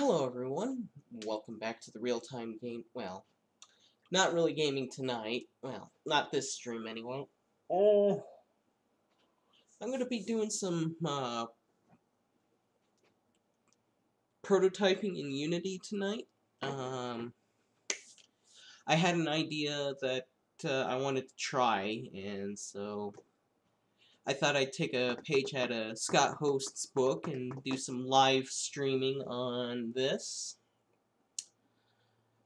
Hello everyone, welcome back to the real-time game, well, not really gaming tonight, well, not this stream anyway. I'm gonna be doing some, prototyping in Unity tonight. I had an idea that, I wanted to try, and so I thought I'd take a page out of Scott Host's book and do some live streaming on this.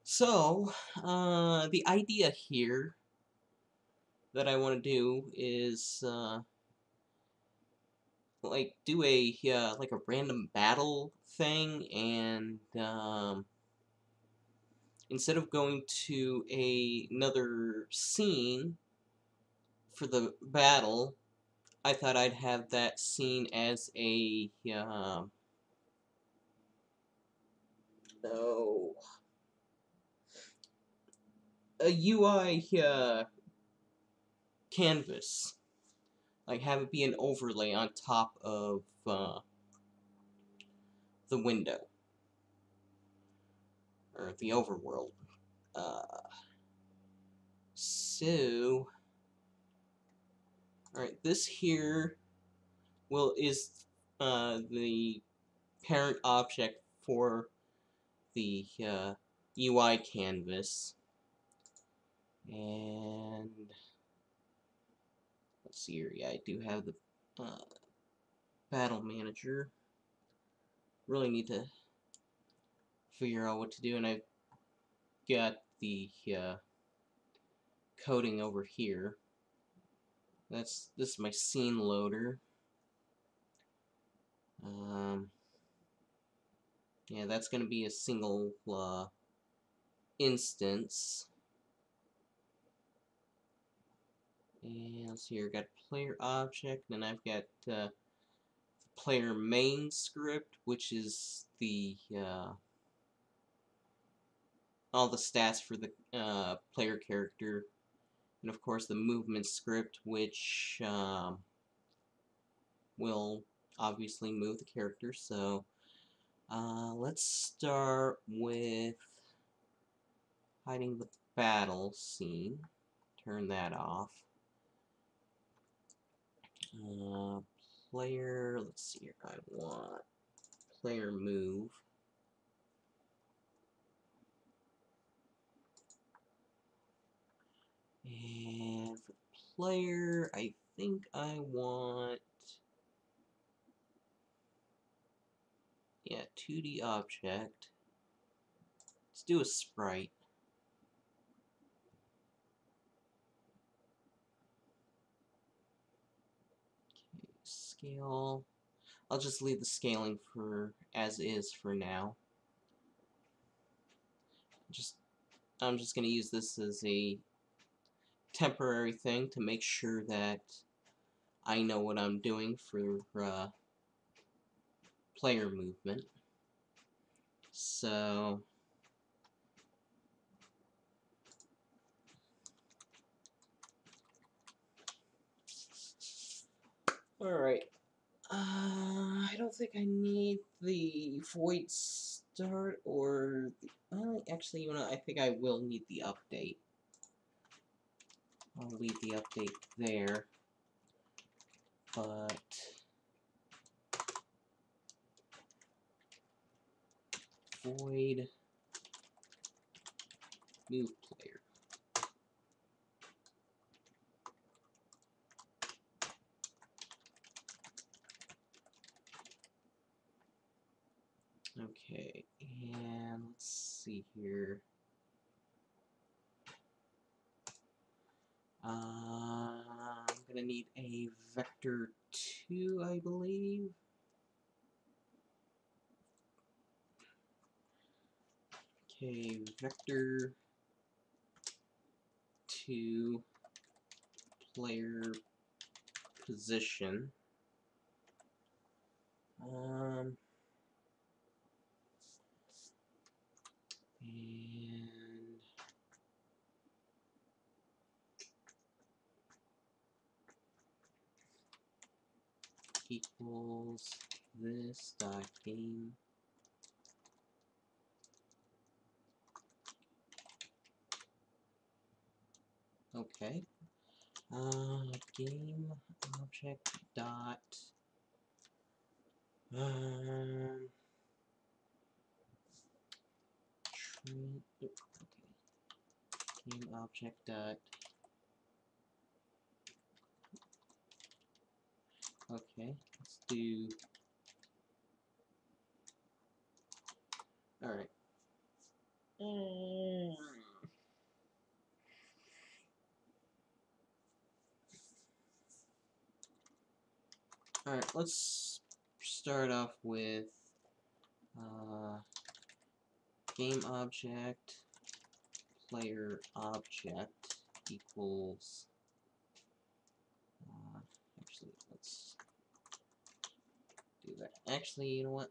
So, the idea here that I want to do is, like, do a, like a random battle thing, and, instead of going to another scene for the battle, I thought I'd have that scene as a, oh, a UI, canvas. Like, have it be an overlay on top of, the window. Or the overworld. So, alright, this here is the parent object for the UI canvas. And let's see here, yeah, I do have the battle manager. Really need to figure out what to do, and I've got the coding over here. This is my scene loader. Yeah, that's going to be a single instance. And let's see here, I've got player object, and I've got player main script, which is the all the stats for the player character, and of course the movement script, which will obviously move the character. So let's start with hiding the battle scene. Turn that off. Player, let's see here, I want player move. And for player, I think I want, yeah, 2D object. Let's do a sprite. Okay, scale. I'll just leave the scaling for as is for now. I'm just going to use this as a temporary thing to make sure that I know what I'm doing for player movement. So alright. I don't think I need the void start or the, actually, you know, I think I will need the update. I'll leave the update there, but void move player. Okay, and let's see here. I'm gonna need a vector 2, I believe. Okay, vector 2 player position. And equals this dot game Okay. Game object dot okay. Game object dot okay. Let's do alright. Alright, let's start off with game object player object equals actually let's do that. Actually, you know what?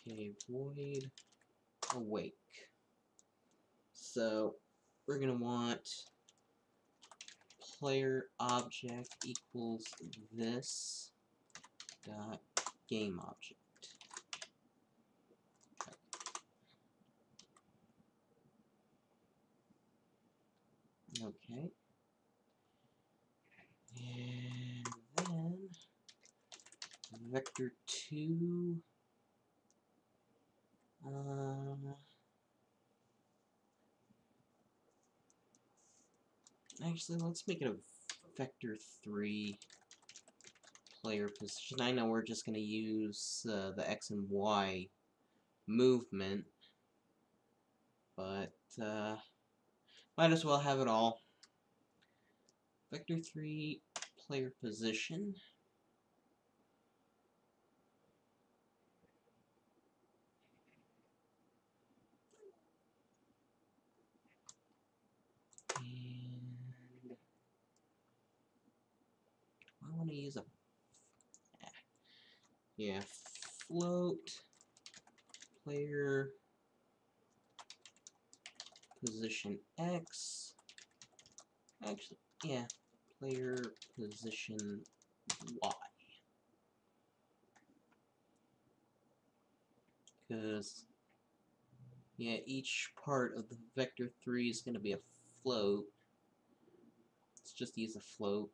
Okay, void awake. So we're gonna want player object equals this dot game object. Okay. And then vector 2 actually let's make it a vector 3 player position. I know we're just gonna use the X and Y movement, but might as well have it all. Vector 3 player position. And I want to use a float player position X. Actually, player position Y. Because each part of the vector 3 is going to be a float. Let's just use a float.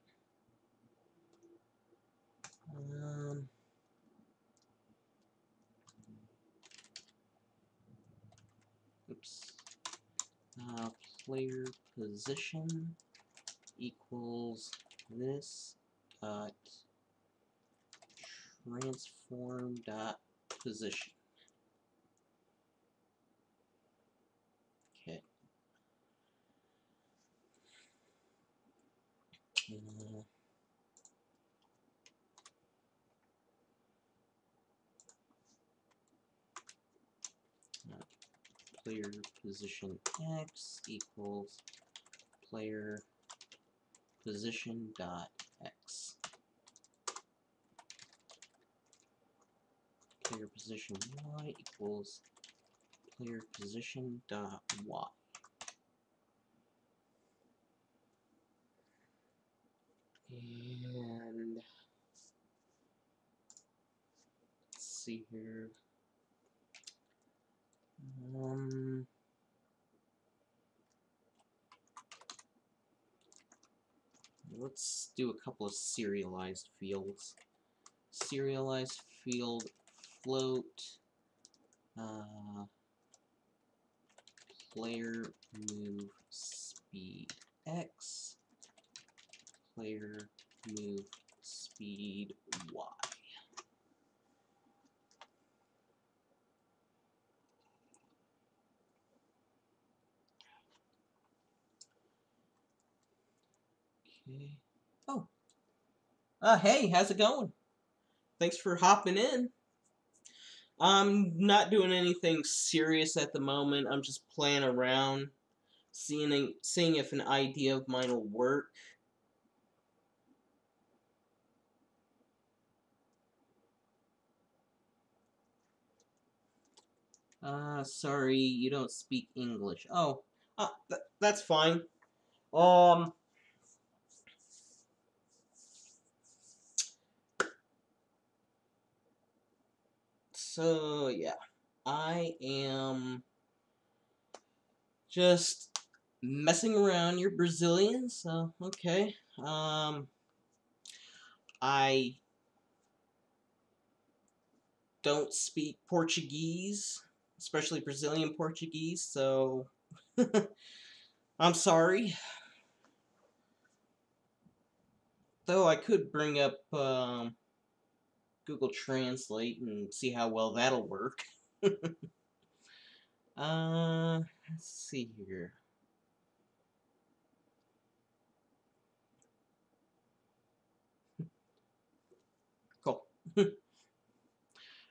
Oops. Player position equals this dot transform dot position. Okay. Player position X equals player position dot X. Player position Y equals player position dot Y. And let's see here. Let's do a couple of serialized fields. Serialized field float player move speed X, player move speed Y. Okay. Oh. Hey, how's it going? Thanks for hopping in. I'm not doing anything serious at the moment. I'm just playing around, seeing if an idea of mine will work. Sorry, you don't speak English. Oh, that's fine. So yeah, I am just messing around. You're Brazilian, so okay. I don't speak Portuguese, especially Brazilian Portuguese, so I'm sorry. Though I could bring up Google Translate and see how well that'll work. Let's see here. Cool.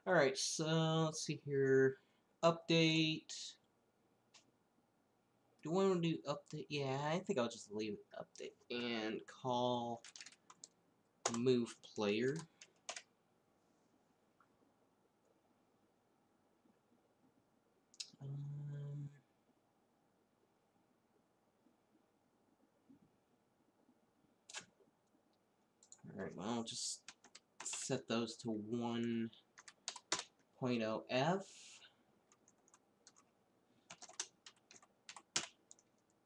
Alright, so let's see here. Update. Do I want to do update? Yeah, I think I'll just leave it update and call move player. Alright, well, I'll just set those to 1.0f.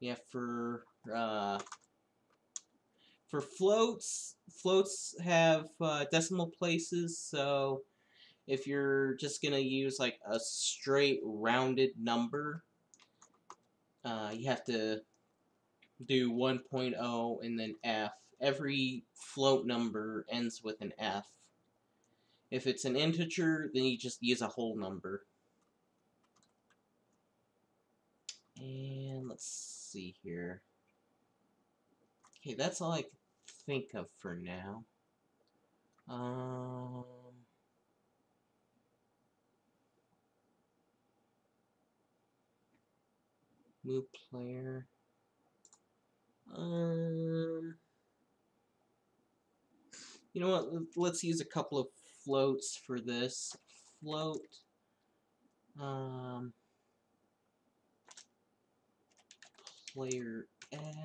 Yeah, for floats have decimal places, so if you're just gonna use like a straight rounded number, you have to do 1.0 and then f. Every float number ends with an f. If it's an integer, then you just use a whole number. And let's see here. Okay, that's all I can think of for now. Move player. You know what? Let's use a couple of floats for this. Float. Player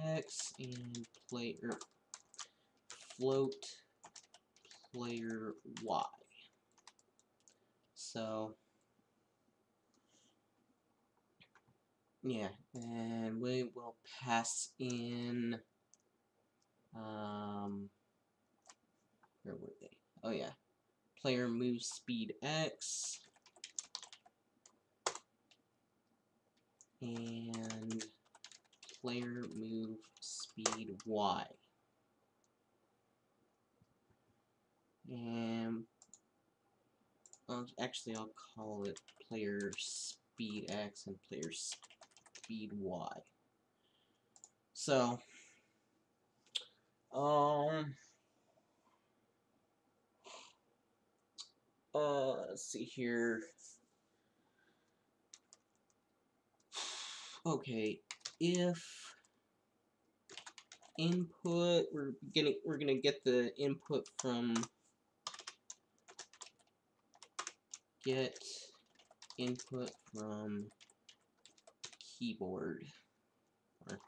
X and player float player Y. So yeah, and we will pass in where were they? Oh yeah. Player move speed X and player move speed Y. And actually I'll call it player speed X and player speed Y. So let's see here. Okay, if input, we're gonna get the input from get input from keyboard, or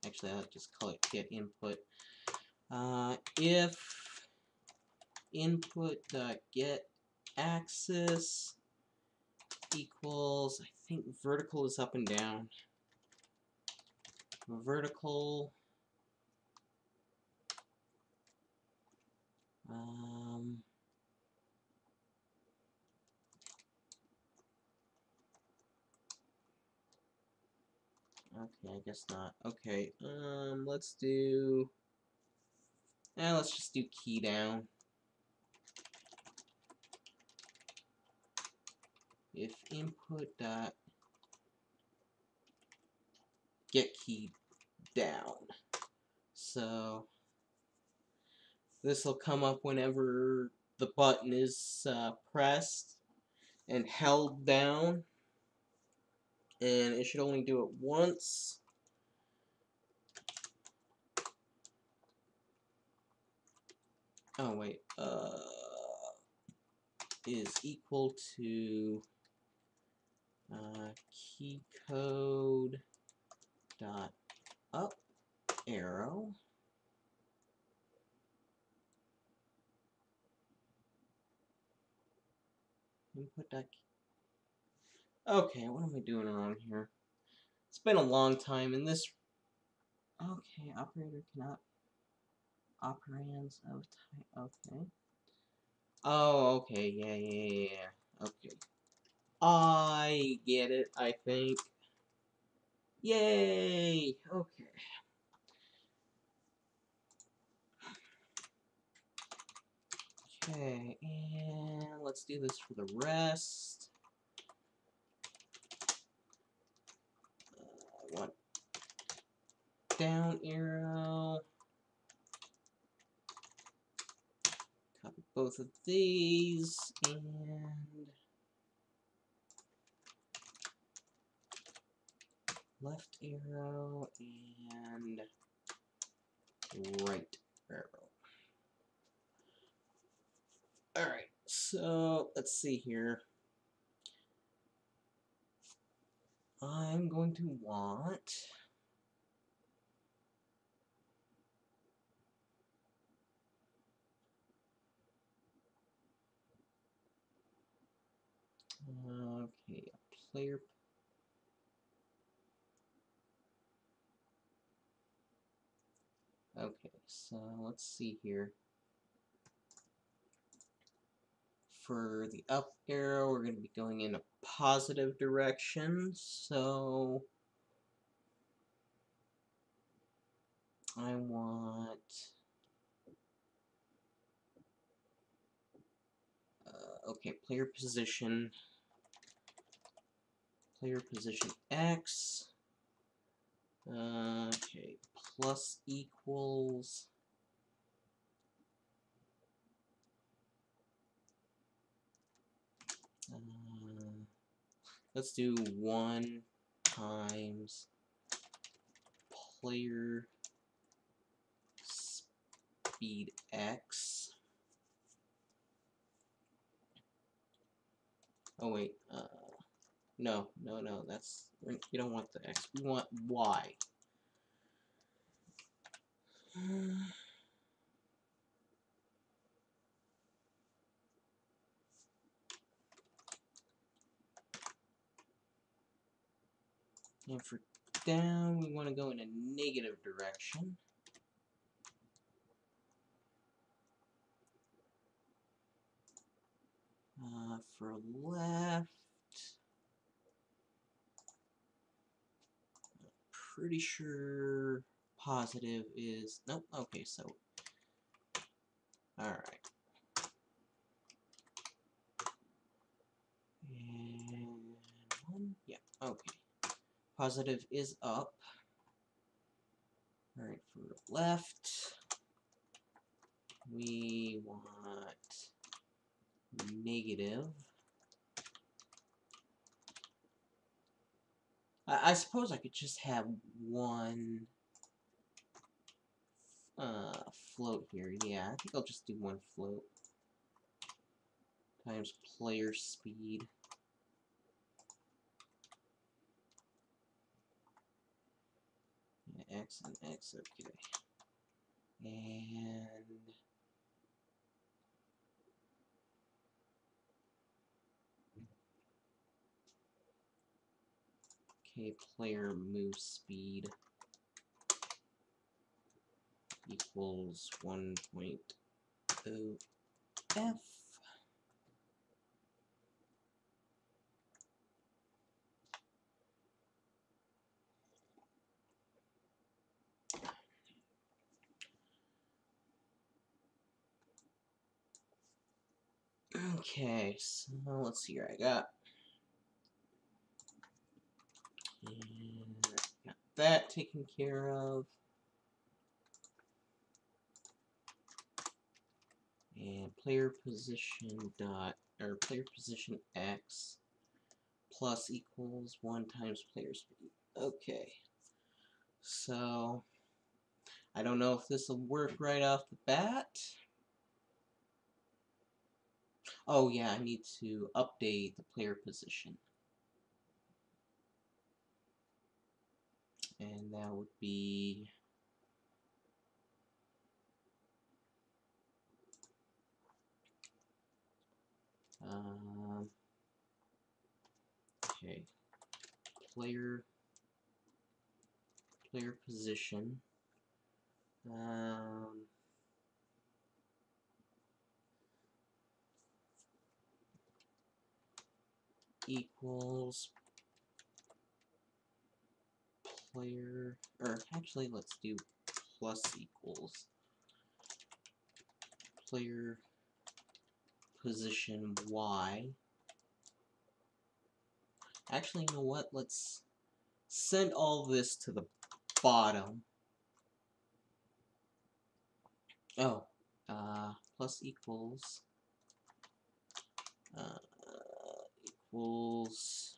actually I'll just call it get input. If input get axis equals, I think vertical is up and down. Vertical okay, I guess not. Okay, let's just do key down. If input dot get key down. So this will come up whenever the button is pressed and held down, and it should only do it once. Oh wait, is equal to key code dot up arrow. Input dot. Okay, what am I doing wrong here? It's been a long time, and this. Okay, operator cannot. Operands of type. Okay. Oh, okay. Yeah. Okay. I get it, I think. Yay! Okay. Okay, and let's do this for the rest. I want down arrow. Copy both of these, and left arrow, and right arrow. Alright, so let's see here. I'm going to want okay, a player. Okay, so let's see here. For the up arrow, we're going to be going in a positive direction, so I want okay, player position X, okay, plus equals let's do 1 times player speed X. Oh wait, no, that's, we don't want the X, we want Y. And for down, we want to go in a negative direction. For left, pretty sure positive is, nope, okay, so, alright. And one, yeah, okay. Positive is up. Alright, for left, we want negative. I suppose I could just have one float here. Yeah, I think I'll just do one float. Times player speed. Yeah, X and X, okay. And okay, player move speed equals 1.0 F. Okay, so let's see here. I got that taken care of. And player position X plus equals 1 times player speed. Okay. So I don't know if this will work right off the bat. Oh yeah, I need to update the player position. And that would be player position. Equals player, or actually let's do plus equals player position Y. Actually, you know what? Let's send all this to the bottom. Oh, plus equals equals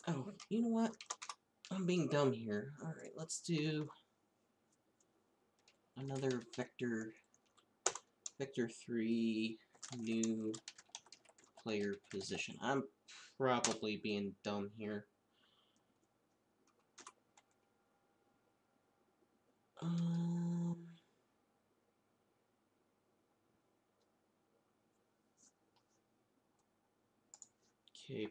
oh, you know what? I'm being dumb here. Alright, let's do another vector 3 new player position. I'm probably being dumb here. Okay,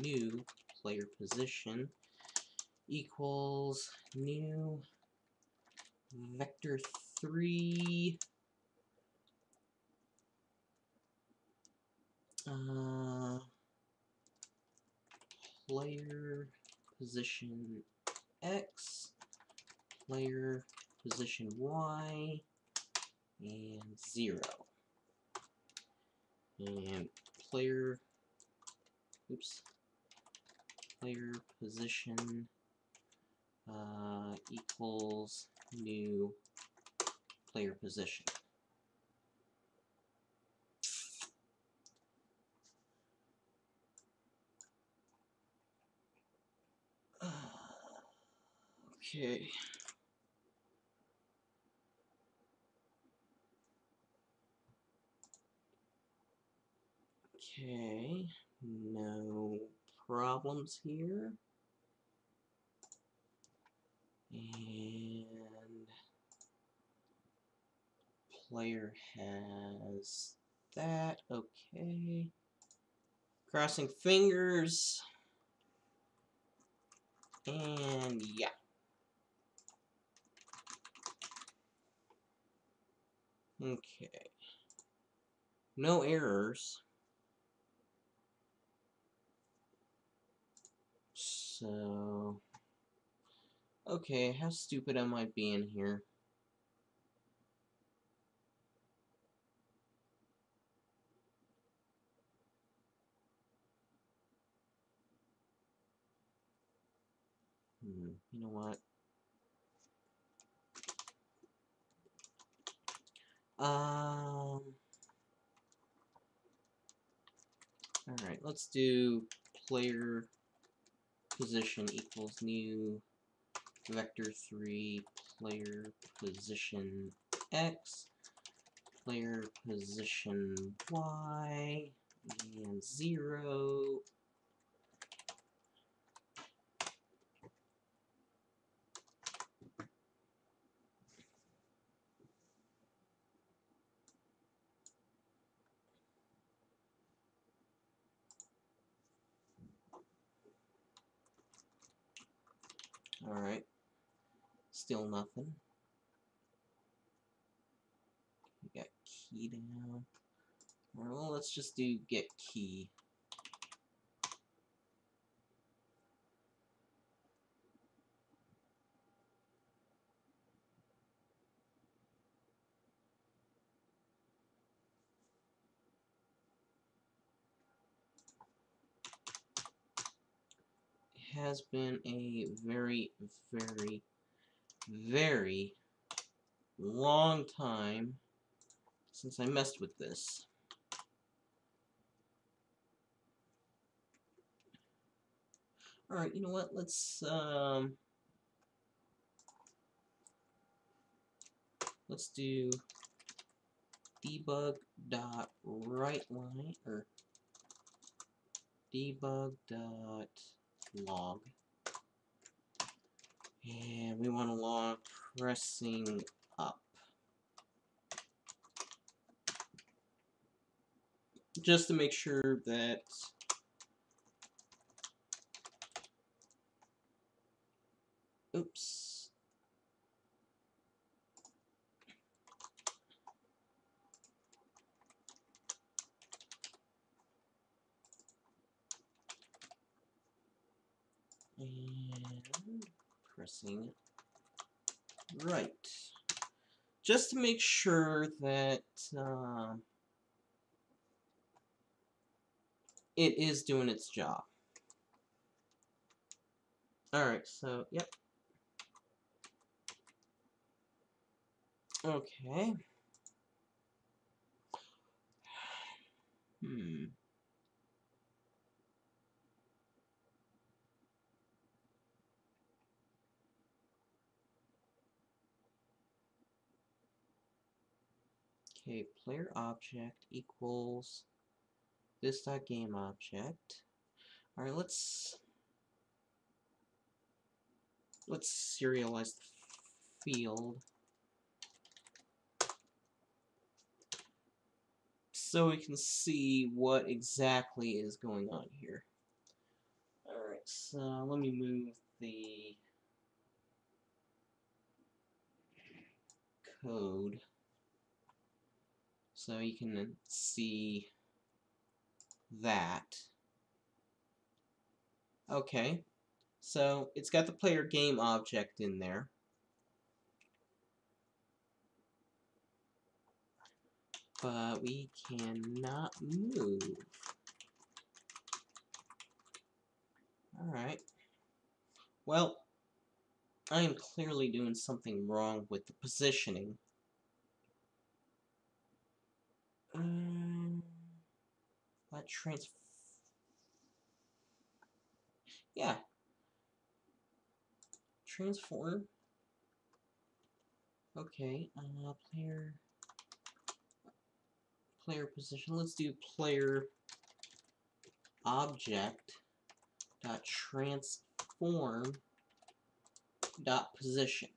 new player position equals new vector 3 player position X, player position Y, and 0. And player position equals new player position. Okay. Okay, no problems here. And player has that. Okay. Crossing fingers. And yeah. Okay. No errors. So, okay, how stupid am I being here? You know what? Alright, let's do player position equals new vector 3 player position X, player position Y, and 0. Alright, still nothing. We got key down. Alright, well, let's just do get key. It has been a very, very, very long time since I messed with this. Alright, you know what? Let's do debug.writeLine or debug.log, And we want a log pressing up. Just to make sure that oops. And pressing right. Just to make sure that it is doing its job. Alright, so, yep. Okay. Okay, player object equals this dot game object. Alright, let's serialize the field so we can see what exactly is going on here. Alright, so let me move the code so you can see that. Okay, so it's got the player game object in there. But we cannot move. Alright. Well, I am clearly doing something wrong with the positioning. Let yeah. Transform. Okay, player position. Let's do player object dot transform dot position.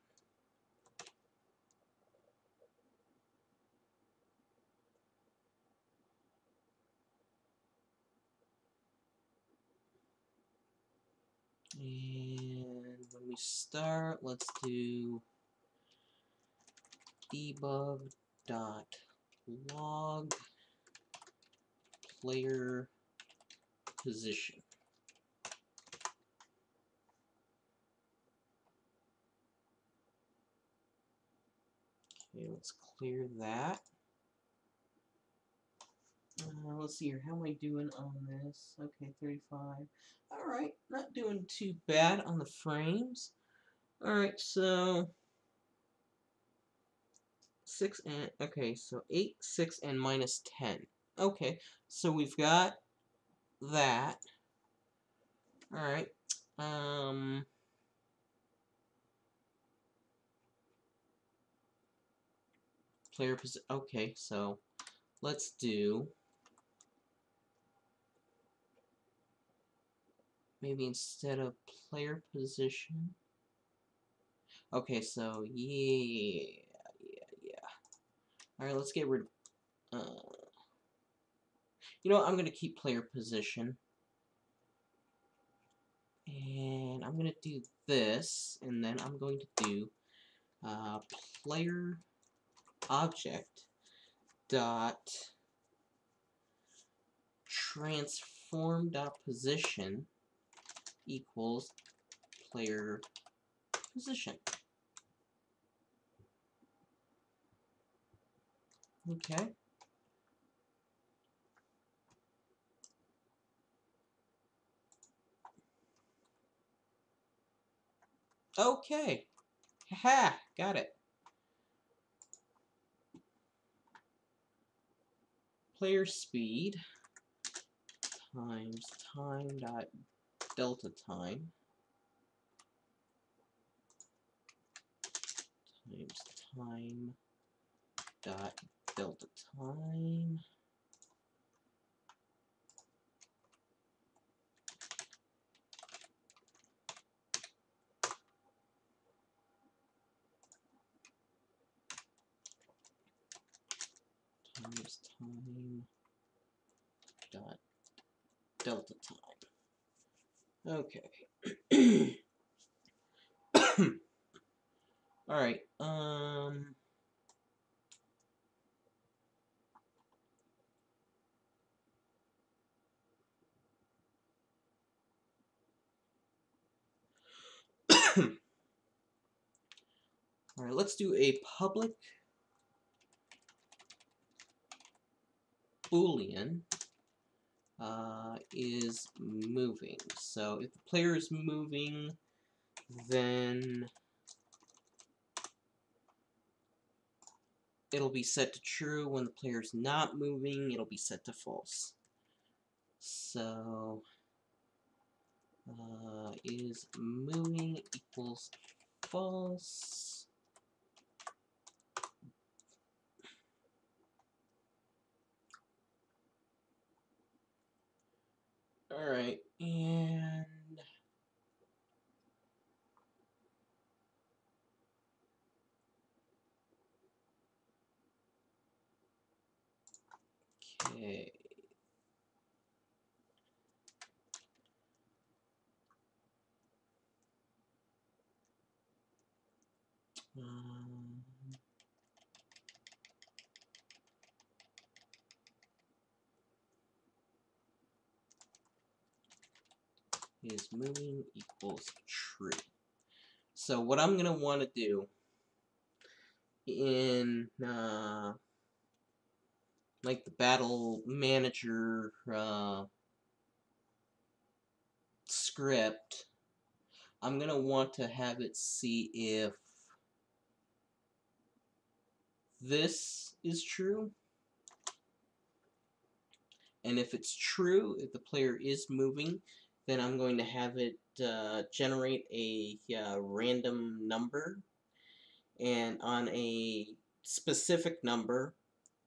And when we start, let's do debug dot log player position. Okay, let's clear that. Let's see here. How am I doing on this? Okay, 35. Alright, not doing too bad on the frames. Alright, so 6 and okay, so 8, 6, and minus 10. Okay, so we've got that. Alright. Player position. Okay, so let's do maybe instead of player position. Okay, so yeah. Alright, let's get rid of you know what, I'm gonna keep player position. And I'm gonna do this, and then I'm going to do player object dot transform dot position equals player position. Okay. Okay. Haha, got it. Player speed times time dot delta time times time dot delta time time dot delta time. Okay. All right. All right. Let's do a public Boolean is moving. So if the player is moving, then it'll be set to true. When the player's not moving, it'll be set to false. So is moving equals false. Alright, and okay. Is moving equals true. So what I'm gonna want to do in like the battle manager script, I'm gonna want to have it see if this is true, and if it's true, if the player is moving, then I'm going to have it generate a random number, and on a specific number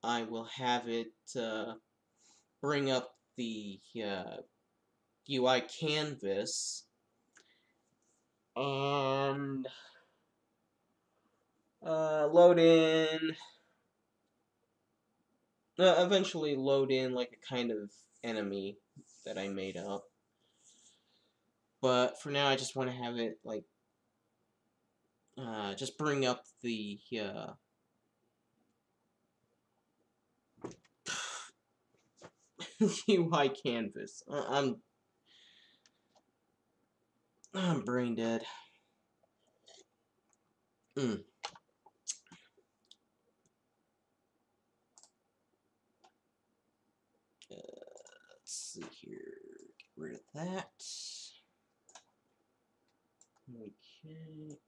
I will have it bring up the UI canvas and load in, eventually load in like a kind of enemy that I made up. But for now I just want to have it like just bring up the UI canvas. I'm brain dead. Let's see here. Get rid of that. Okay.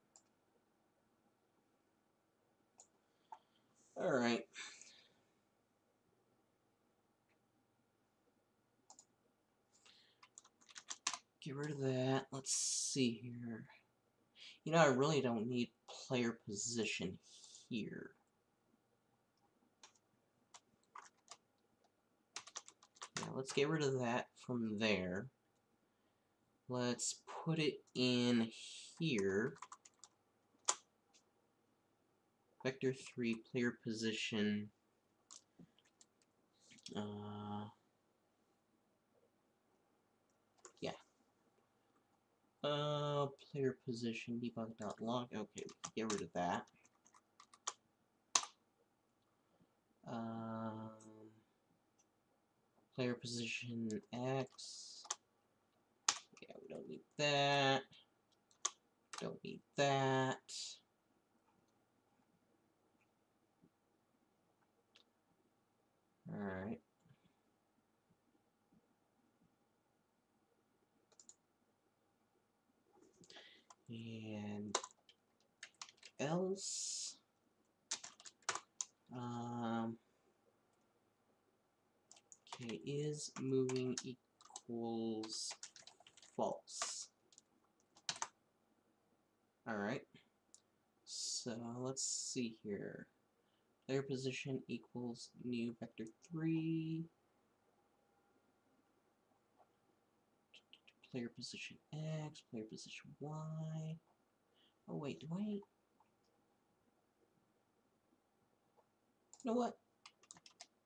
Alright. Get rid of that. Let's see here. You know, I really don't need player position here. Yeah, let's get rid of that from there. Let's put it in here. Vector 3 player position. Yeah. Player position debug.log. Okay, get rid of that. Player position X. Yeah, we don't need that. Don't need that. Alright. And else. Okay, is moving equals false. Alright. So let's see here. Player position equals new vector 3. Player position X, player position Y. Oh wait, do I? You know what?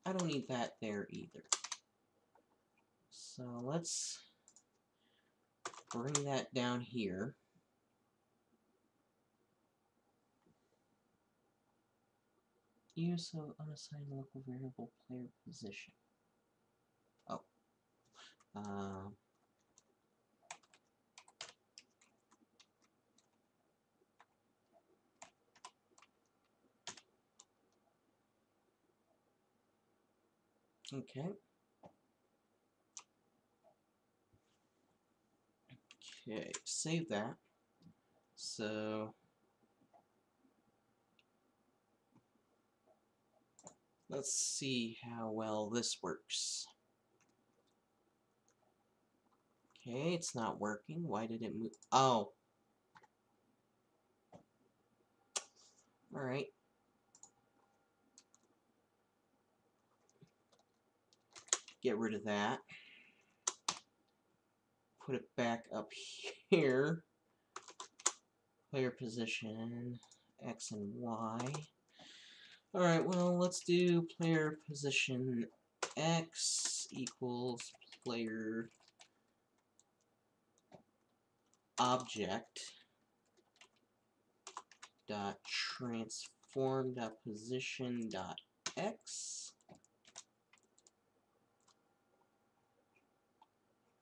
I don't need that there either. So let's bring that down here. Use of unassigned local variable player position. Oh. Okay. Okay, save that. So let's see how well this works. Okay, it's not working. Why did it move? Oh. Alright. Get rid of that. Put it back up here. Player position, X and Y. Alright, well, let's do player position X equals player object dot transform dot position dot X.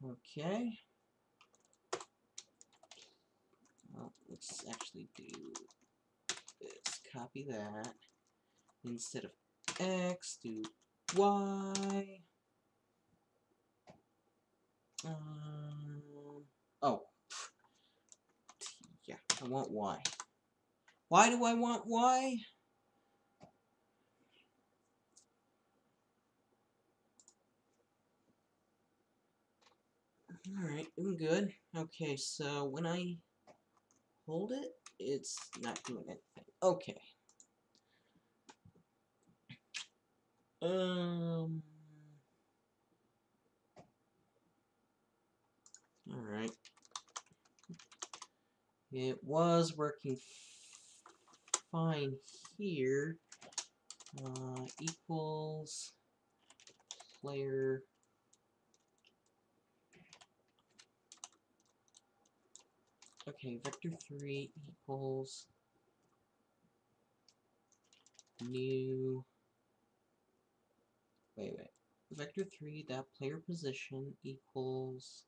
Okay. Well, let's actually do this. Copy that. Instead of X, do Y. Oh. Yeah, I want Y. Why do I want Y? Alright, doing good. Okay, so when I hold it, it's not doing anything. Okay. Alright. It was working fine here. Equals player okay, vector 3 equals new wait. Vector 3 dot player position equals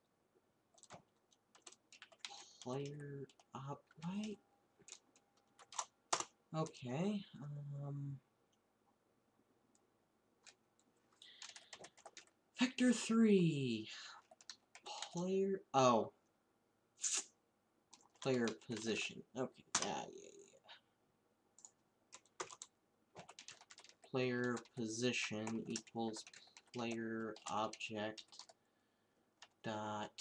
player right? Okay. Vector 3 player player position. Okay, yeah. Player position equals player object dot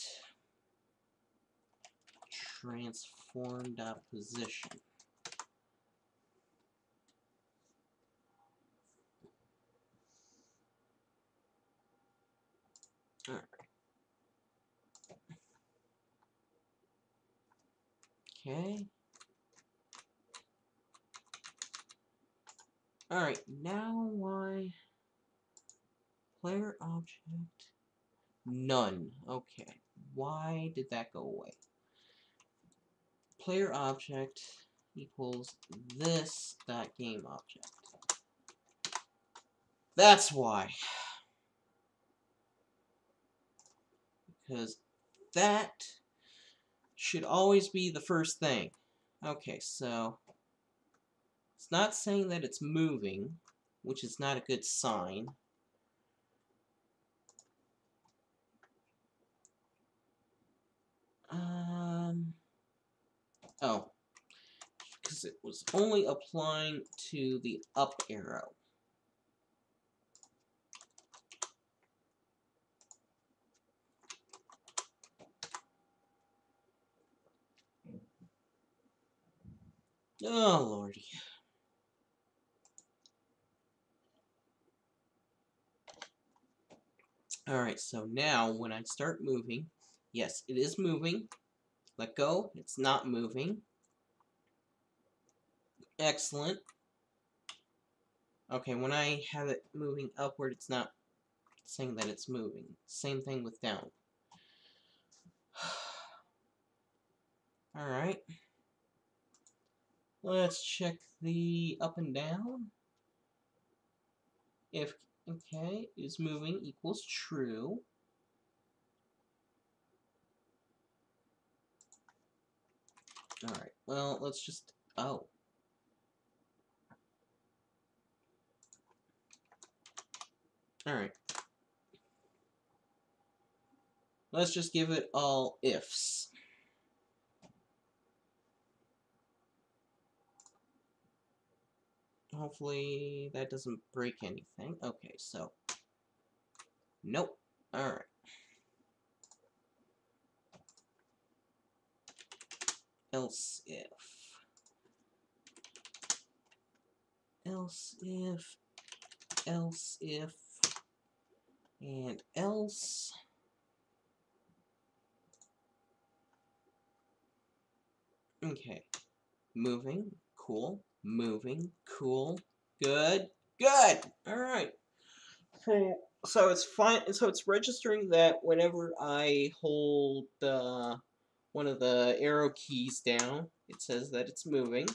transform dot position. Alright. Okay. Alright, now why player object none. Okay. Why did that go away? Player object equals this dot game object. That's why. Because that should always be the first thing. Okay, so it's not saying that it's moving, which is not a good sign. Oh, because it was only applying to the up arrow. Oh, lordy. Alright, so now when I start moving, yes, it is moving. Let go, it's not moving. Excellent. Okay, when I have it moving upward, it's not saying that it's moving. Same thing with down. Alright. Let's check the up and down. If, okay, is moving equals true. Alright, well, let's just, oh. Alright. Let's just give it all ifs. Hopefully that doesn't break anything. Okay, so. Nope. Alright. Else if. Else if. Else if. And else. Okay. Moving. Cool. Moving. Cool. Good. Good! Alright. So it's fine. So it's registering that whenever I hold one of the arrow keys down, it says that it's moving.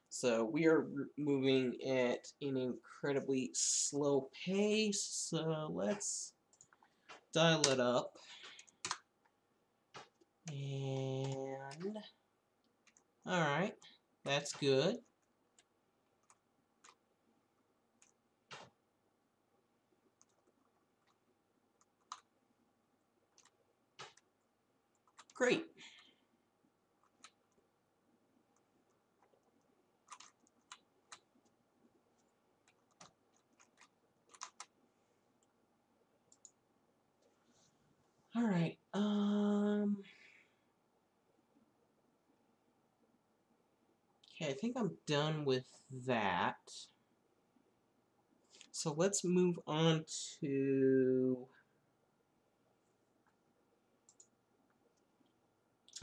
So we are moving at an incredibly slow pace. So let's dial it up. And alright, that's good. Great. Alright, okay, I think I'm done with that. So let's move on to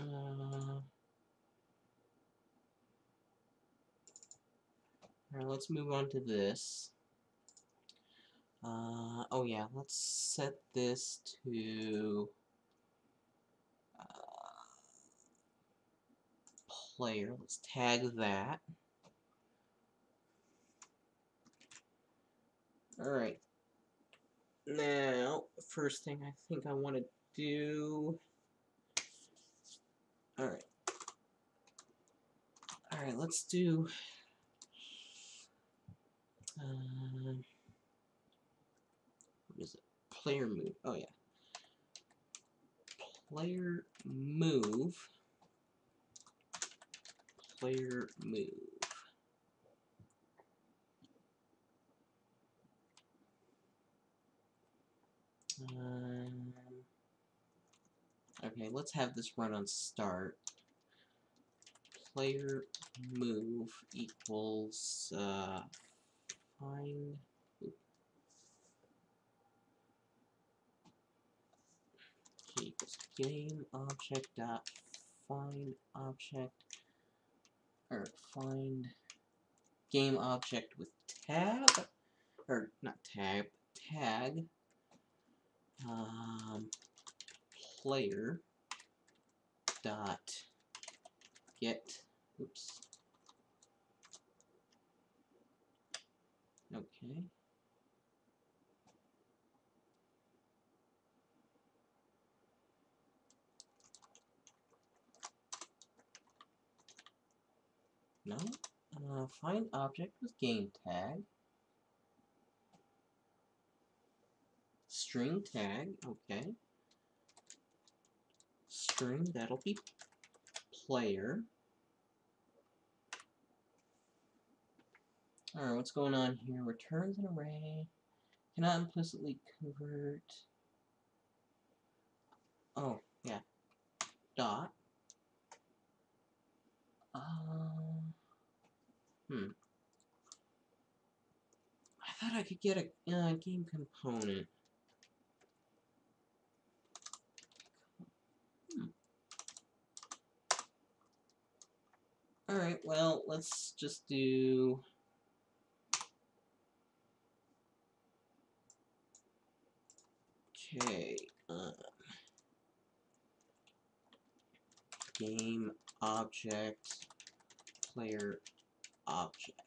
alright, let's move on to this. Oh yeah, let's set this to player. Let's tag that. Alright. Now, first thing I think I want to do... Alright. Alright, let's do... what is it? Player move. Oh yeah. Player move. Player move. Okay, let's have this run on start. Player move equals find equals game object dot find object or find game object with tab or not tab tag player dot get oops okay no find object with game tag string tag okay string that'll be player. Alright, what's going on here? Returns an array. Cannot implicitly convert. Oh, yeah. Dot. I thought I could get a game component. Alright, well, let's just do Okay. Game object, player object.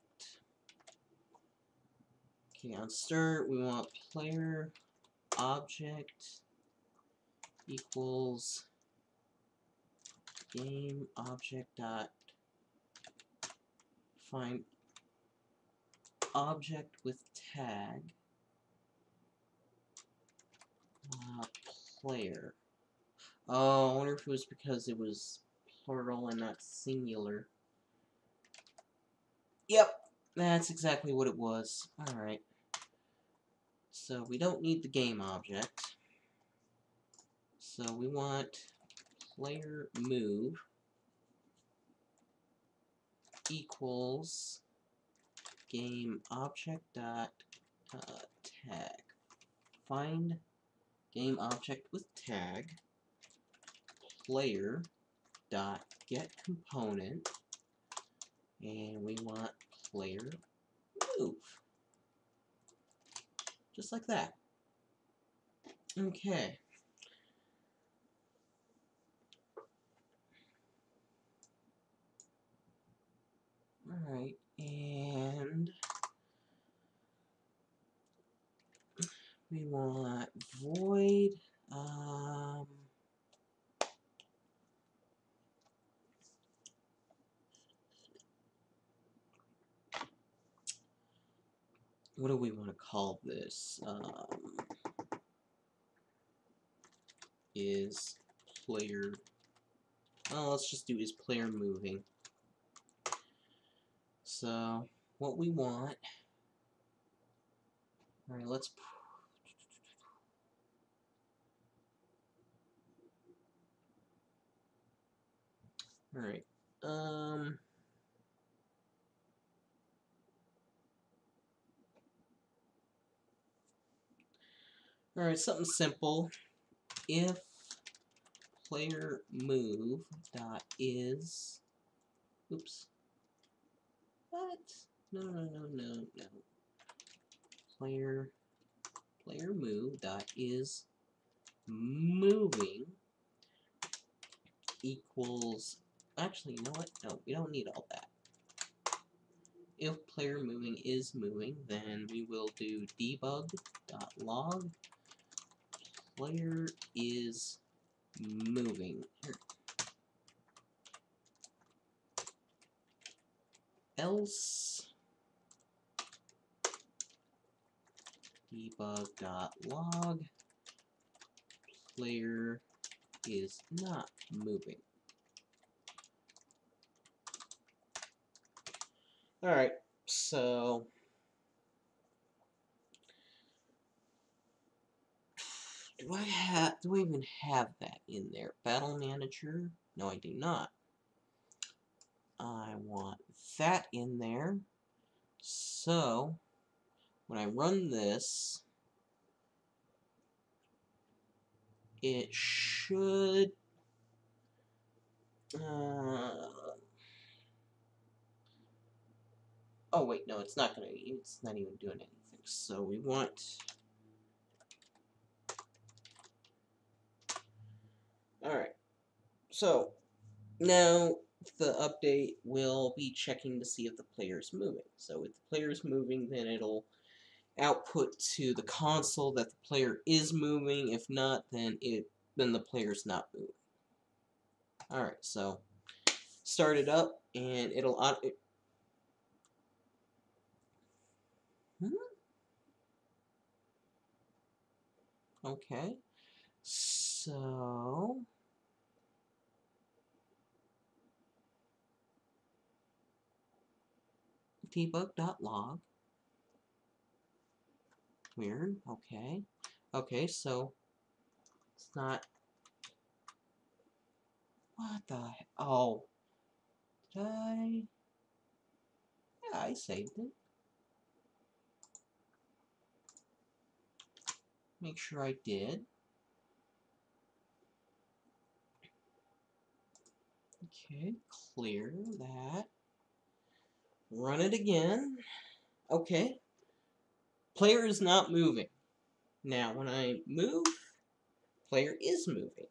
Okay, on start, we want player object equals game object dot find object with tag player. Oh, I wonder if it was because it was plural and not singular. Yep, that's exactly what it was. Alright. So we don't need the game object. So we want player move equals game object dot tag. Find game object with tag player dot get component, and we want player move, just like that. Okay. Alright, and we want void what do we want to call this? Is player, oh, let's just do is player moving. So what we want, alright, let's alright, alright, something simple. If player move dot is, oops, what? No. Player move dot is moving equals, actually, you know what? No, we don't need all that. If player moving is moving, then we will do debug.log player is moving. Here. Else debug.log player is not moving. Alright, so do I even have that in there? Battle Manager? No, I do not. I want that in there. So when I run this, it should oh wait, no, it's not even doing anything. So we want, alright, so now the update will be checking to see if the player is moving. So if the player is moving, then it'll output to the console that the player is moving. If not, then the player's not moving. Alright, so start it up and it'll okay, so debug.log. Weird. Okay. Okay, so it's not. What the heck? Oh. Did I? Yeah, I saved it. Make sure I did. Okay, clear that. Run it again. Okay. Player is not moving. Now, when I move player is moving.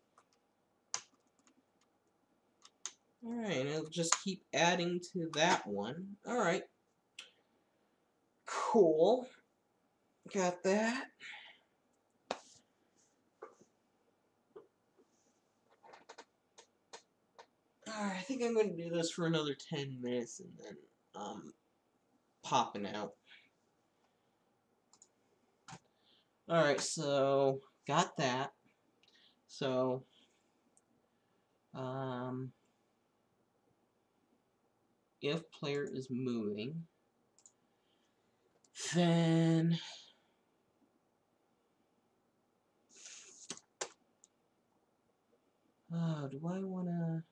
Alright, and it'll just keep adding to that one. Alright. Cool. Got that. Alright, I think I'm going to do this for another 10 minutes and then popping out. Alright, so got that. So if player is moving, then do I wanna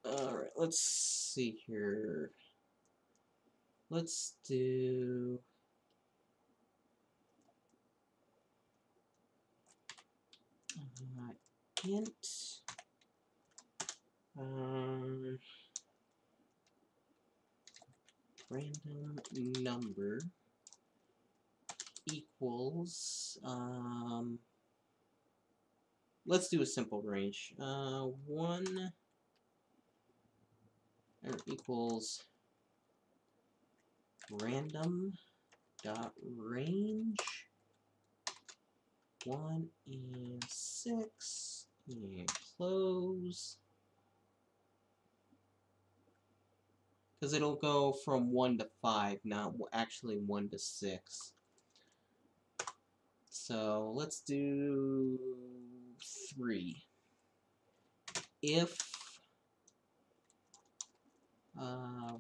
alright, let's see here. Let's do int random number equals let's do a simple range. 1 equals random dot range 1 and 6 and close, because it'll go from 1 to 5, not actually 1 to 6. So let's do 3. If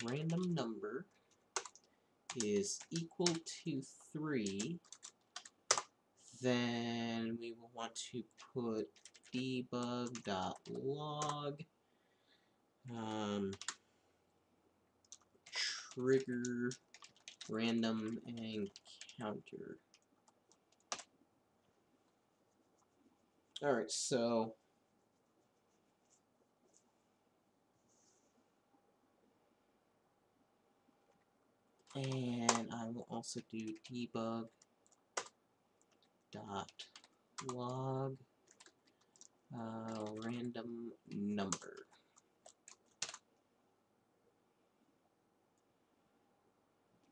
random number is equal to 3, then we will want to put debug.log trigger random encounter. Alright, so and I will also do debug.log random number.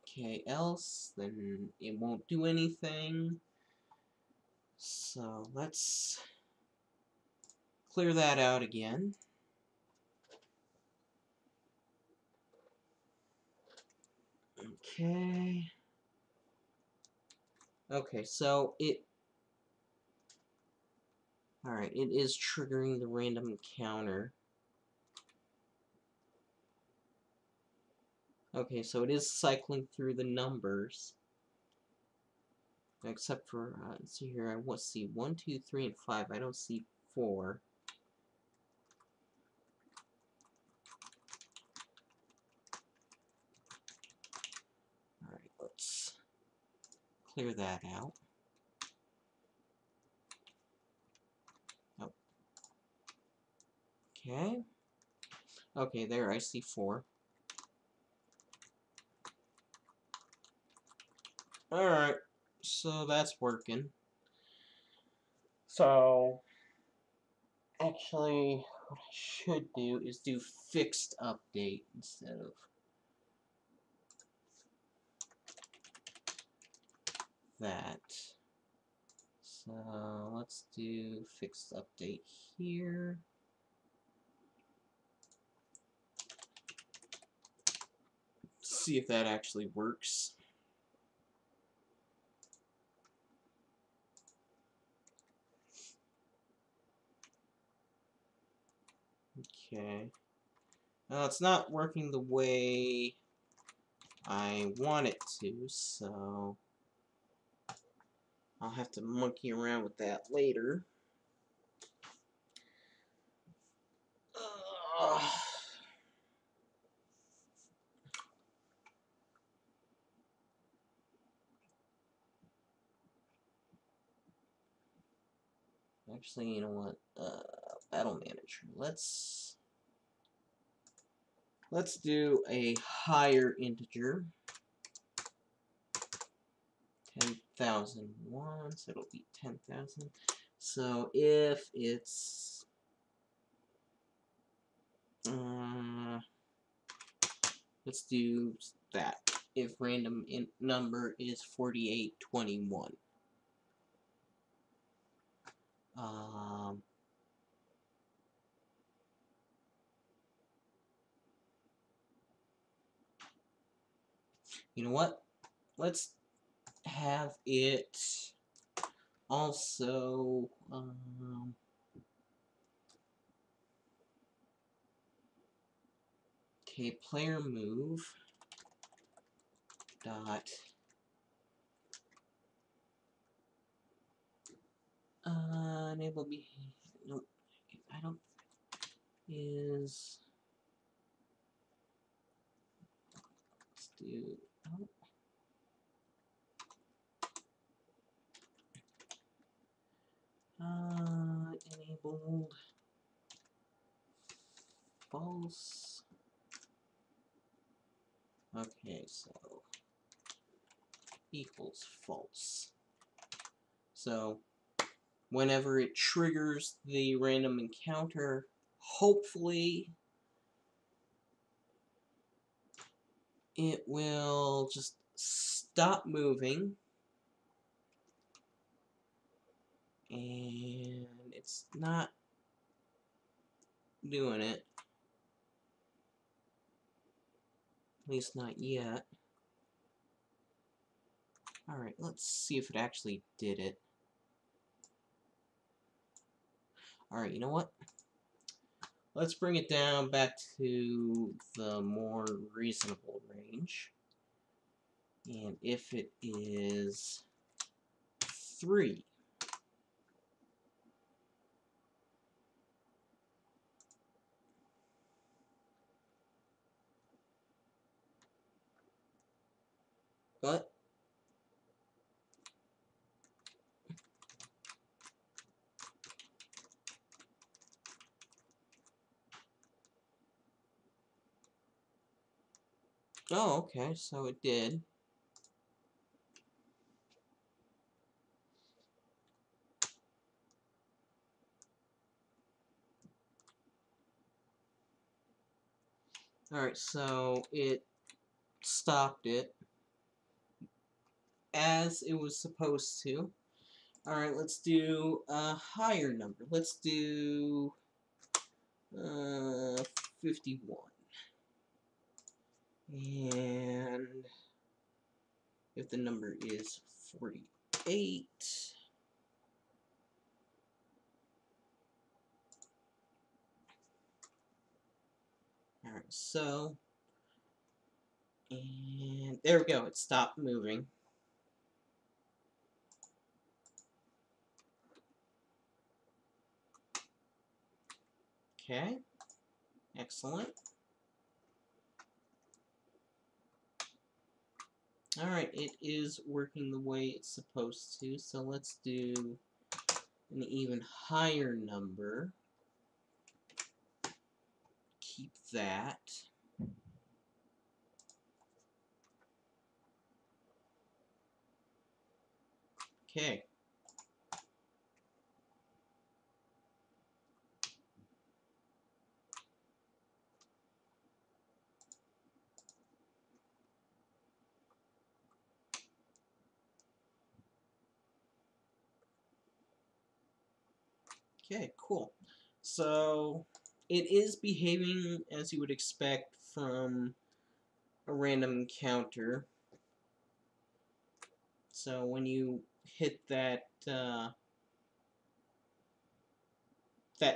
Okay, else, then it won't do anything. So let's clear that out again. Okay. Okay, so alright, it is triggering the random counter. Okay, so it is cycling through the numbers. Except for, let's see here, I want to see 1, 2, 3, and 5. I don't see 4. Alright, let's clear that out. Oh. Okay. Okay, there, I see 4. Alright, so that's working. So, actually, what I should do is do fixed update instead of that. So, let's do fixed update here. See if that actually works. Okay. Now it's not working the way I want it to, so I'll have to monkey around with that later. Actually, you know what? Battle Manager. Let's do a higher integer. 10,000 once, it'll be 10,000. So if it's let's do that. If random number is 4821. You know what? Let's have it also okay, player move dot enable behavior. Nope, I don't. Is let's do. Enabled false. Okay, so equals false. So whenever it triggers the random encounter, hopefully it will just stop moving, and it's not doing it, at least not yet. Alright, let's see if it actually did it. Alright, you know what? Let's bring it down back to the more reasonable range. And if it is 3, what? Oh, okay, so it did. Alright, so it stopped it as it was supposed to. Alright, let's do a higher number. Let's do 51. And if the number is 48, alright, so, and there we go, it stopped moving. Okay, excellent. Alright, it is working the way it's supposed to, so let's do an even higher number. Keep that. Okay. Okay, cool. So it is behaving as you would expect from a random encounter. So when you hit that that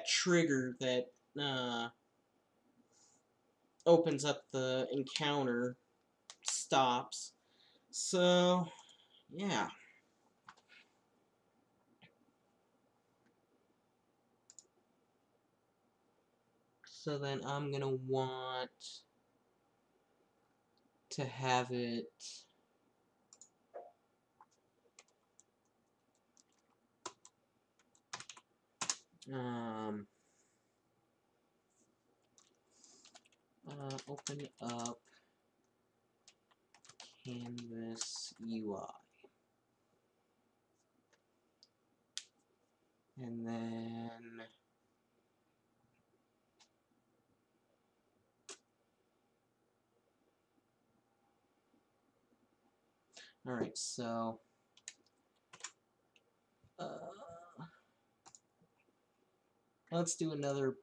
trigger that opens up the encounter, stops. So yeah. So then I'm gonna want to have it open up Canvas UI. And then alright, so let's do another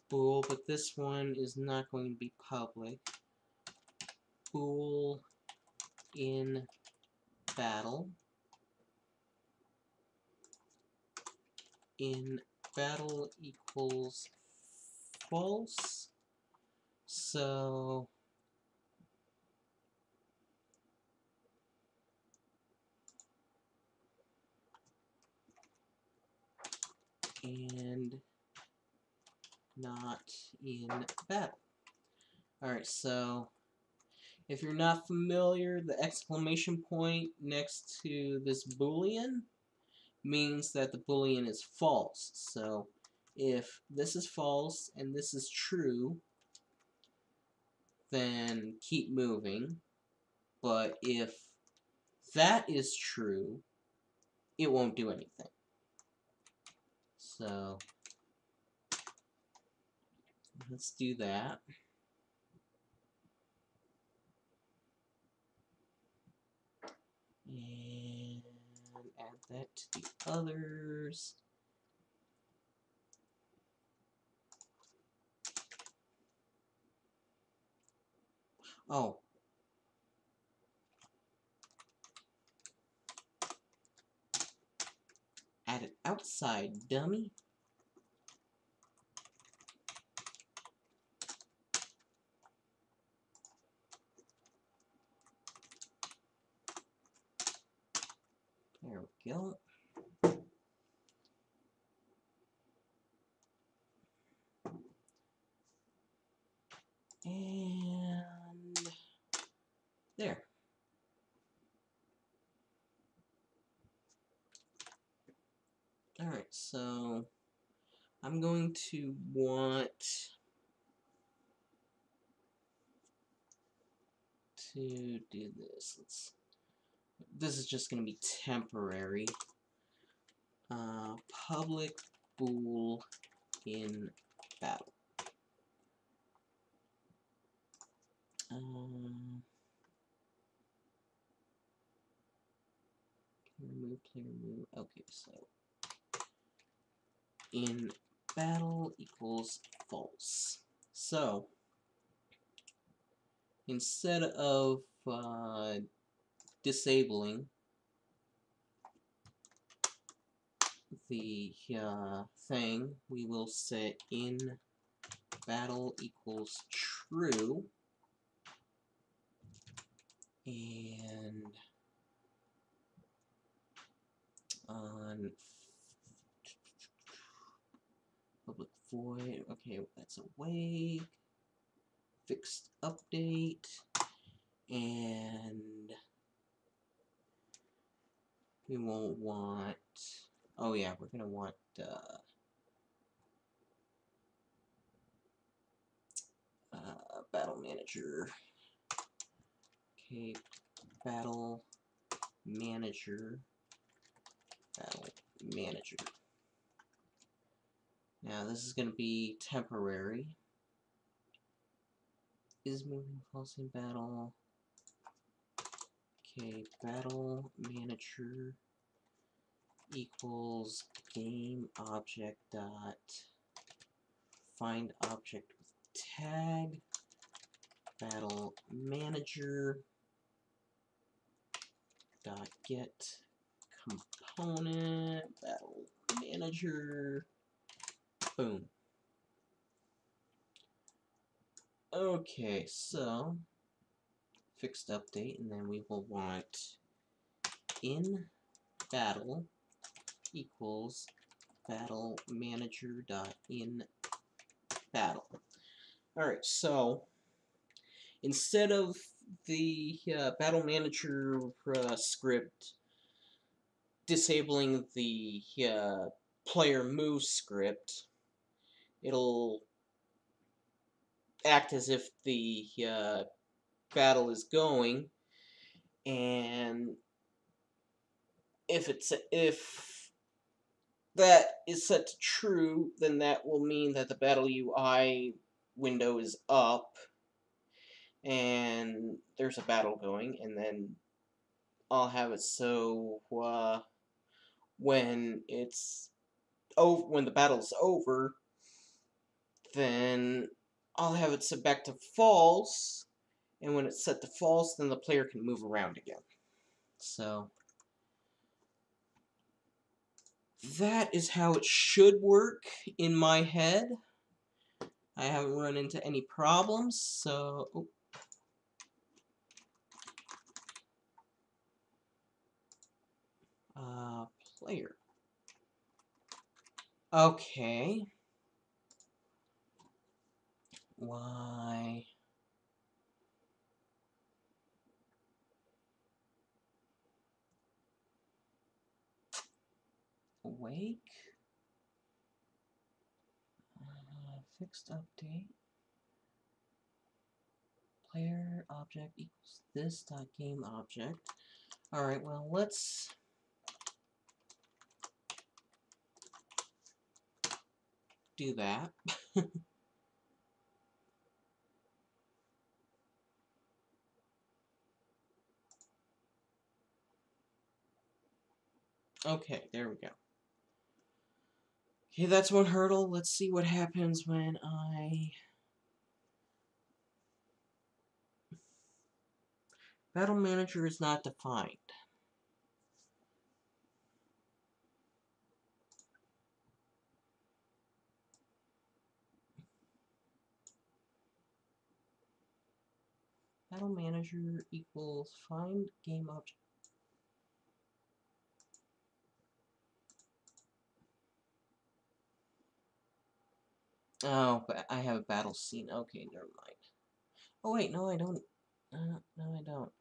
bool, but this one is not going to be public. Bool in battle. In battle equals false. So and not in battle. Alright, so if you're not familiar, the exclamation point next to this boolean means that the boolean is false. So if this is false and this is true, then keep moving. But if that is true, it won't do anything. So let's do that. And add that to the others. Oh. Add it outside, dummy. There we go. And there. Alright, so I'm going to want to do this. This is just going to be temporary. Public bool in battle. Player move. Okay, so in battle equals false. So instead of disabling the thing, we will set in battle equals true, and on public void, okay, that's awake, fixed update, and we won't want, oh yeah, we're gonna want battle manager. Okay, battle manager. Now this is going to be temporary. Is moving false in battle. Okay, battle manager equals game object dot find object with tag battle manager dot get component battle manager. Boom. Okay, so fixed update, and then we will want in battle equals battle manager dot in battle. Alright, so instead of the battle manager script disabling the player move script, it'll act as if the battle is going, and if that is set to true, then that will mean that the battle UI window is up and there's a battle going, and then I'll have it so when it's when the battle's over, then I'll have it set back to false, and when it's set to false, then the player can move around again. So that is how it should work in my head. I haven't run into any problems, so player. Okay. Why? Awake? Fixed update. Player object equals this dot game object. Alright, well, let's do that. Okay, there we go. Okay, that's one hurdle. Let's see what happens when I... Battle Manager is not defined. Battle Manager equals find game object. Oh, but I have a battle scene. Okay, never mind. Oh wait, no I don't. No I don't.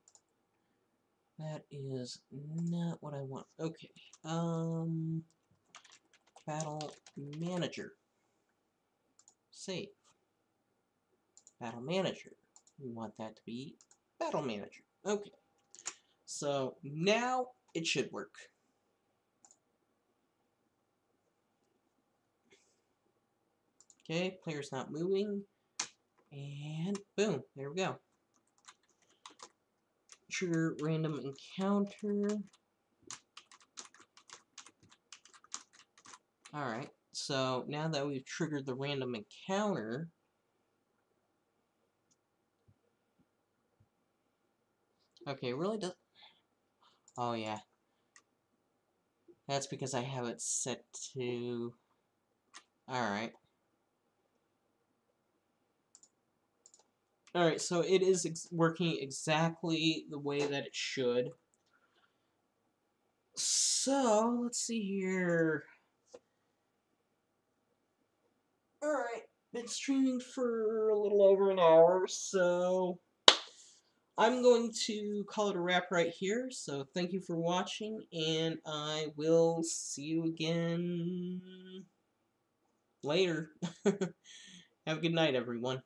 That is not what I want. Okay. Battle Manager. Save. Battle Manager. We want that to be Battle Manager. Okay. So now it should work. Okay, player's not moving. And boom, there we go. Trigger random encounter. Alright, so now that we've triggered the random encounter, okay, it really does. Oh, yeah. That's because I have it set to. Alright. Alright, so it is working exactly the way that it should. So, let's see here. Alright, been streaming for a little over an hour, so I'm going to call it a wrap right here. So thank you for watching, and I will see you again later. Have a good night, everyone.